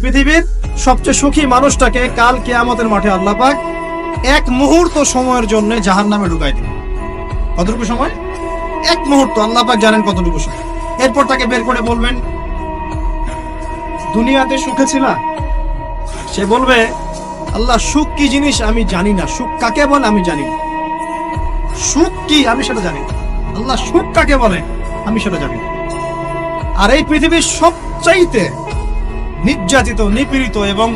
পৃথিবীর সবচেয়ে সুখী মানুষটাকে কাল কিয়ামতের মাঠে আল্লাহ পাক এক মুহূর্ত সময়ের জন্য জাহান্নামে ঢুকাই দিবেন। কতটুকু সময়? এক মুহূর্ত, আল্লাহ পাক জানেন কতটুকু সময়। এরপর তাকে বের করে বলবেন, দুনিয়াতে সুখে ছিলা? সে বলবে, আল্লাহ সুখ কি জিনিস আমি জানি না, সুখ কাকে বলে আমি জানি না, সুখ কি আমি সেটা জানি না, আল্লাহ সুখ কাকে বলে আমি সেটা জানি না। আর এই পৃথিবীর সবচাইতে নির্যাতিত, নিপীড়িত এবং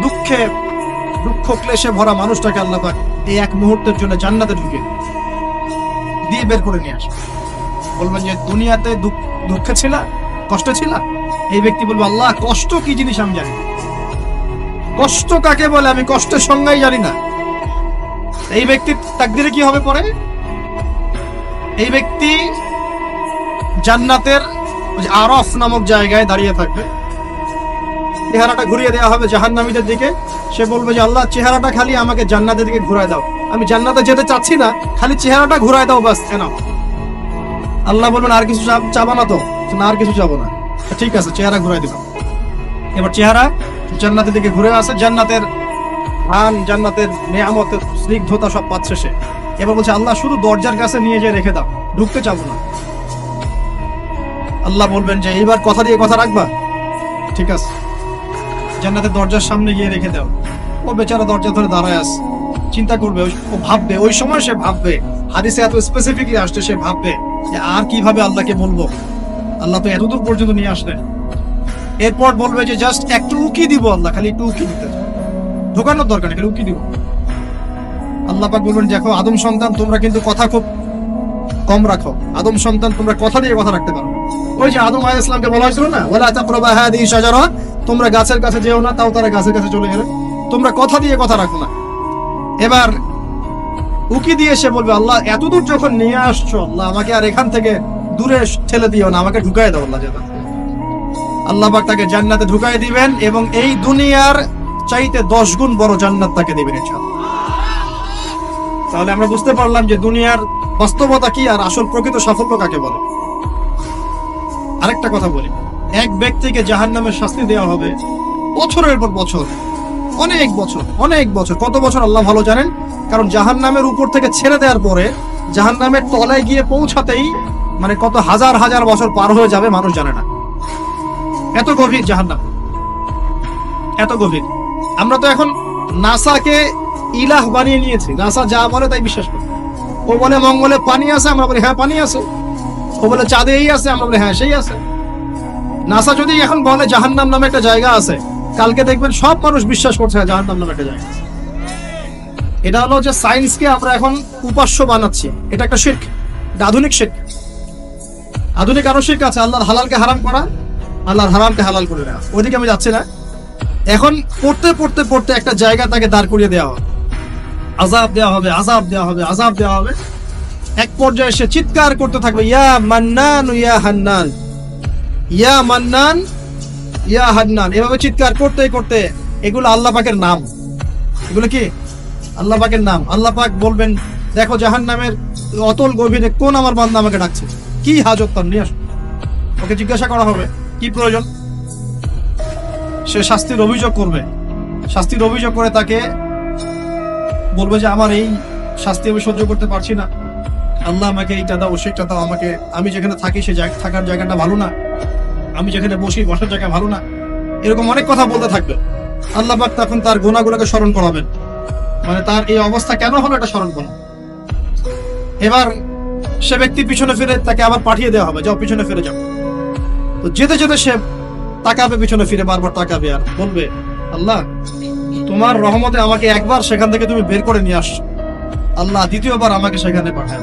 দুঃখ ক্লেশে ভরা মানুষটাকে আল্লাহ পাক এই এক মুহূর্তের জন্য জান্নাতে ঢুকে দিয়ে বের করে নিয়ে আসবে। বলবেন যে দুনিয়াতে দুঃখে ছিল, কষ্টে ছিল? এই ব্যক্তি বলবে, আল্লাহ কষ্ট কি জিনিস আমি জানি না, কষ্ট কাকে বলে আমি কষ্টের সংজ্ঞাই জানি না। এই ব্যক্তির তাকদিরে কি হবে পরে? এই ব্যক্তি জান্নাতের আরফ নামক জায়গায় দাঁড়িয়ে থাকবে, চেহারাটা ঘুরিয়ে দেওয়া হবে জাহান্নামীদের দিকে। সে বলবে যে আল্লাহ চেহারাটা খালি আমাকে জান্নাতের দিকে ঘুরায় দাও, আমি জান্নাতে যেতে চাচ্ছি না, খালি চেহারাটা ঘুরায় দাও বাস। কেন? আল্লাহ বলবেন আর কিছু চাবা না তো? না, আর কিছু চাবো না। ঠিক আছে, চেহারা ঘুরাই দিলাম। এবার চেহারা জান্নাতের দিকে ঘুরে আসে, জান্নাতের আন, জান্নাতের নিয়ামতের স্নিগ্ধতা সব পাচ্ছে সে। এবার বলছে আল্লাহ শুধু দরজার কাছে নিয়ে যেয়ে রেখে দাও, ঢুকতে চাবো না। আল্লাহ বলবেন যে এইবার কথা দিয়ে কথা রাখবা? ঠিক আছে, জান্নাতের দরজার সামনে গিয়ে রেখে দাও। ও বেচারা দরজা ধরে দাঁড়ায় আছে, চিন্তা করবে, ও ভাববে, ওই সময় সে ভাববে, হাদিসে এত স্পেসিফিকলি আসছে, সে ভাববে যে আর কিভাবে আল্লাহকে বলবো, আল্লাহ তো এতদূর পর্যন্ত নিয়ে আসলেন। এরপর বলবে যে জাস্ট একটু উকি দিব, আল্লাহ খালি একটু উকি দিতে, ঢোকানোর দরকার নেই, খালি উকি দিব। আল্লাহ পাক বলবেন, দেখো আদম সন্তান তোমরা কিন্তু কথা খুব কম রাখো, আদম সন্তান তোমরা কথা দিয়ে কথা রাখতে পারো। ওই যে আদম আলাইহিস সালামকে বলা হয়েছিল না, ওয়ালা তাকরাবা হাদিহি শাজারা, তোমরা গাছের কাছে যেও না, তাও তারা গাছের কাছে চলে গেলে। তোমরা কথা দিয়ে কথা রাখো না। এবার উকি দিয়ে সে বলবে, আল্লাহ এতদূর যখন নিয়ে আসছো, আল্লাহ আমাকে আর এখান থেকে দূরে ঠেলে দিও না, আমাকে ঢুকাই দাও আল্লাহ। আল্লাহ পাক তাকে জান্নাতে ঢুকাই দিবেন এবং এই দুনিয়ার চাইতে 10 গুণ বড় জান্নাত তাকে দিবেন ইনশাআল্লাহ। তাহলে আমরা বুঝতে পারলাম যে দুনিয়ার বাস্তবতা কি আর আসল প্রকৃত সাফল্য কাকে বলে। আরেকটা কথা বলি, এক ব্যক্তিকে জাহান্নামের শাস্তি দেওয়া হবে বছরের পর বছর, অনেক বছর, অনেক বছর। কত বছর আল্লাহ ভালো জানেন, কারণ জাহান্নামের উপর থেকে ছেড়ে দেওয়ার পরে জাহান্নামের তলায় গিয়ে পৌঁছাতেই মানে কত হাজার হাজার বছর পার হয়ে যাবে মানুষ জানে না। এত গভীর জাহান্নাম, এত গভীর। আমরা তো এখন নাসাকে ইলাহ বানিয়ে নিয়েছি, নাসা যা বলে তাই বিশ্বাস করি। ও বলে মঙ্গলে পানি আছে, আমরা বলি হ্যাঁ পানি আছে। ও বলে চাঁদে এই আছে, আমরা বলি হ্যাঁ সেই আছে। নাসা যদি এখন বলে জাহান্নাম নামে একটা জায়গা আছে, কালকে দেখবেন সব মানুষ বিশ্বাস করছে জাহান্নাম নামে একটা জায়গা আছে। এটা হলো যে সায়েন্সকে আমরা এখন উপাস্য বানাচ্ছি, এটা একটা শিরক, এটা আধুনিক শিরক। আধুনিক আরো শিরক আছে, আল্লাহর হালালকে হারাম করা, আল্লাহর হারামকে হালাল করে দেওয়া। ওইদিকে আমি যাচ্ছি না। এখন পড়তে পড়তে পড়তে একটা জায়গা তাকে দাঁড় করিয়ে দেওয়া হবে, আযাব দেওয়া হবে, আযাব দেওয়া হবে, আযাব দেওয়া হবে। এক পর্যায়ে সে চিৎকার করতে থাকবে, ইয়া মান্নান ইয়া হান্নান, ইয়া মান্নান ইয়া হান্নান। এভাবে চিৎকার করতে করতে, এগুলো আল্লাহ পাকের নাম। এগুলো কি? আল্লাহ পাকের নাম। আল্লাহ পাক বলবেন, দেখো জাহান্নামের অতল গভীরে কোন আমার বান্দা আমাকে ডাকছে, কি হাজত তার, নিয়ে আসো। ওকে জিজ্ঞাসা করা হবে কি প্রয়োজন। সে শাস্তির অভিযোগ করবে, শাস্তির অভিযোগ করে তাকে বলবে যে আমার এই শাস্তি আমি সহ্য করতে পারছি না, আল্লাহ আমাকে এইটা দাও, সেটা দাও আমাকে, আমি যেখানে থাকি সে থাকার জায়গাটা ভালো না, আমি যেখানে বসি বসার জায়গা ভালো না। এরকম অনেক কথা বলতে থাকবে। আল্লাহ পাক তখন তার গুনাহগুলোকে স্মরণ করাবেন, মানে তার এই অবস্থা কেন হলো এটা স্মরণ করা। এবার সে ব্যক্তি পিছনে ফিরে, তাকে আবার পাঠিয়ে দেওয়া হবে, যাও পিছনে ফিরে যাও। তো যেতে যেতে সে তাকাবে পিছনে ফিরে, বারবার তাকাবে আর বলবে, আল্লাহ তোমার রহমতে আমাকে একবার সেখান থেকে তুমি বের করে নিয়ে আসছো, আল্লাহ দ্বিতীয়বার আমাকে সেখানে পাঠাও।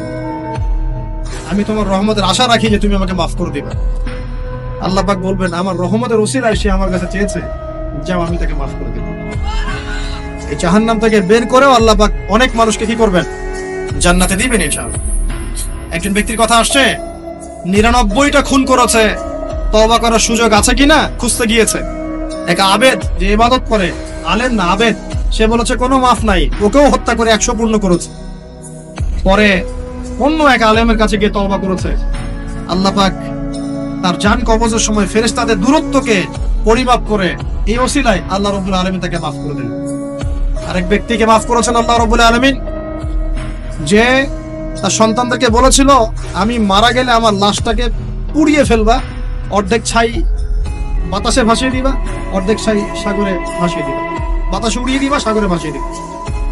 আমি তোমার রহমতের আশা রাখি যে তুমি আমাকে মাফ করে দিবে। আল্লাহ পাক বলবেন, আমার রহমতের ওসিলায় সে আমার কাছে চেয়েছে, যাও আমি তাকে মাফ করে দেব। এই জাহান্নাম থেকে বের করেও আল্লাহ পাক অনেক মানুষকে কি করবেন? জান্নাতে দিবেন ইনশাআল্লাহ। একজন ব্যক্তির কথা আসছে, 99টা খুন করেছে, তওবা করার সুযোগ আছে কিনা খুঁজতে গিয়েছে। এক আবেদ যে ইবাদত করে, আলেম না আবেদ, সে বলেছে কোনো মাফ নাই, ওকেও হত্যা করে 100 পূর্ণ করেছে। পরে অন্য এক আলেমের কাছে গিয়ে তওবা করেছে। আল্লাহ পাক তার জান কবজের সময় ফেরেশতাদের দূরত্বকে পরিমাপ করে এই ওসিলায় আল্লাহ রাব্বুল আলামিন তাকে মাফ করে দিলেন। আরেক ব্যক্তিকে মাফ করেছেন আল্লাহ রাব্বুল আলামিন, যে তার সন্তানদেরকে বলেছিল আমি মারা গেলে আমার লাশটাকে পুড়িয়ে ফেলবা, অর্ধেক ছাই বাতাসে ভাসিয়ে দিবা, অর্ধেক ছাই সাগরে ভাসিয়ে দিবা, বাতাসে উড়িয়ে দিবা, সাগরে ভাসিয়ে দিবা।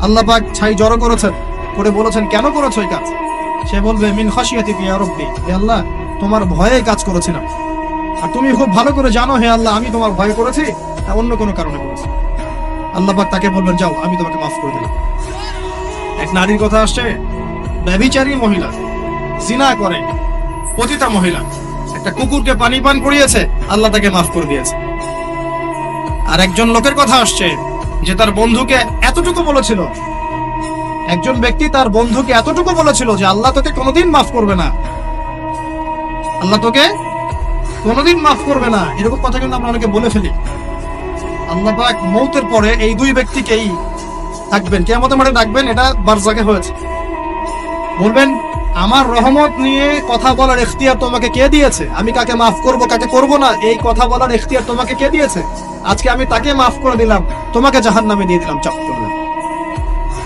আল্লাহ পাক ছাই জড়ো করেছেন, করে বলেছেন কেন করেছো এই কাজ? সে বলবে মিন খাশিয়াতিকা ইয়া রাব্বি, হে আল্লাহ তোমার ভয়ে কাজ করেছিলাম, আর তুমি খুব ভালো করে জানো হে আল্লাহ আমি তোমার ভয় করেছি না অন্য কোনো কারণে করেছি। আল্লাহ পাক তাকে বলবেন যাও আমি তোমাকে মাফ করে দিলাম। এক নারীর কথা আসছে, ব্যভিচারী মহিলা, জিনা করে, পতিতা মহিলা, একটা কুকুরকে পানি পান করিয়েছে, আল্লাহ তাকে মাফ করে দিয়েছে। আর একজন লোকের কথা আসছে যে তার বন্ধুকে এতটুকু বলেছিল, একজন ব্যক্তি তার বন্ধুকে এতটুকু বলেছিল যে আল্লাহ তোকে কোনোদিন মাফ করবে না, আল্লাহ তোকে কোনোদিন মাফ করবে না। এরকম কথা কিন্তু আমরা অনেকে বলে ফেলি। আল্লাহ পাক মৌতের পরে এই দুই ব্যক্তিকেই থাকবেন, কিয়ামতের মাঠে ডাকবেন, এটা বারজাকে হয়েছে। বলবেন আমার রহমত নিয়ে কথা বলার ইখতিয়ার তোমাকে কে দিয়েছে? আমি কাকে মাফ করব কাকে করব না এই কথা বলার ইখতিয়ার তোমাকে কে দিয়েছে? আজকে আমি তাকে মাফ করে দিলাম, তোমাকে জাহান্নামে দিয়ে দিলাম, চাপ করে দিলাম।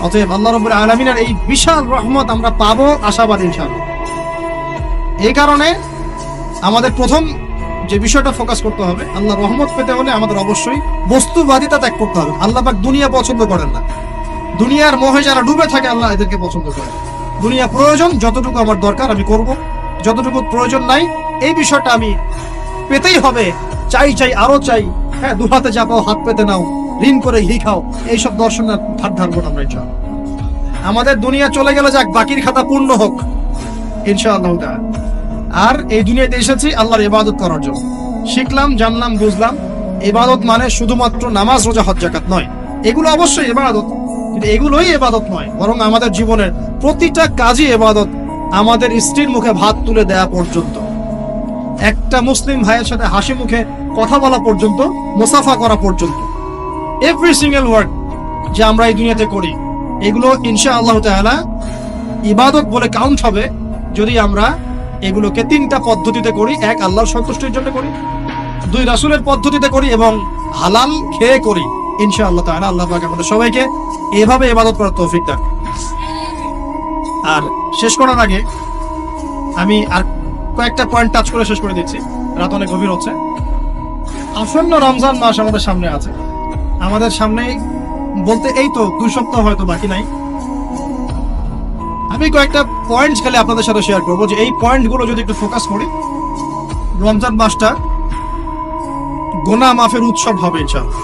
অতএব আল্লাহ রাব্বুল আলামিনের এই বিশাল রহমত আমরা পাবো, আশাবাদী ইনশাআল্লাহ। এই কারণে আমাদের প্রথম যে বিষয়টা ফোকাস করতে হবে, আল্লাহ রহমত পেতে হলে আমাদের অবশ্যই বস্তুবাদিতা ত্যাগ করতে হবে। আল্লাহ পাক দুনিয়া পছন্দ করেন না, দুনিয়ার মোহে যারা ডুবে থাকে আল্লাহ এদেরকে পছন্দ করেন। দুনিয়া প্রয়োজন, যতটুকু আমার দরকার আমি করব, যতটুকু প্রয়োজন নাই এই বিষয়টা আমি পেতেই হবে, চাই চাই আরো চাই, হ্যাঁ দু হাতে চাপাও হাত পেতে নাও, ঋণ করে ঘি খাও, এইসব দর্শনের ধার ধারবো আমরা ইনশাআল্লাহ। আমাদের দুনিয়া চলে গেলে যাক, বাকির খাতা পূর্ণ হোক ইনশাআল্লাহ তাআলা। আর এই দুনিয়াতে এসেছি আল্লাহর ইবাদত করার জন্য। শিখলাম, জানলাম, বুঝলাম ইবাদত মানে শুধুমাত্র নামাজ, রোজা, হজ, যাকাত নয়। এগুলো অবশ্যই ইবাদত, কিন্তু এগুলোই ইবাদত নয়, বরং আমাদের জীবনের প্রতিটা কাজই ইবাদত। আমাদের স্ত্রীর মুখে ভাত তুলে দেয়া পর্যন্ত, একটা মুসলিম ভাইয়ের সাথে হাসি মুখে কথা বলা পর্যন্ত, মুসাফা করা পর্যন্ত, এভরি সিঙ্গেল ওয়ার্ড যে আমরা এই দুনিয়াতে করি, এগুলো ইনশাআল্লাহ তাআলা ইবাদত বলে কাউন্ট হবে যদি আমরা এগুলোকে তিনটা পদ্ধতিতে করি। এক, আল্লাহর সন্তুষ্টির জন্য করি, দুই, রাসূলের পদ্ধতিতে করি, এবং হালাল খেয়ে করি। ইনশাআল্লাহ তাআলা আল্লাহ পাক আমাদের সবাইকে এভাবে ইবাদত করার তৌফিক দান। আর শেষ করার আগে আমি আর কয়েকটা পয়েন্ট টাচ করে শেষ করে দিচ্ছি, রাত অনেক গভীর হচ্ছে। আসন্ন রমজান মাস আমাদের সামনে আছে, আমাদের সামনে বলতে এই তো 2 সপ্তাহ হয়তো বাকি নাই। আমি কয়েকটা পয়েন্টস খালি আপনাদের সাথে শেয়ার করবো, যে এই পয়েন্টগুলো যদি একটু ফোকাস করি, রমজান মাসটা গুনাহ মাফের উৎসব হবে ইনশাআল্লাহ।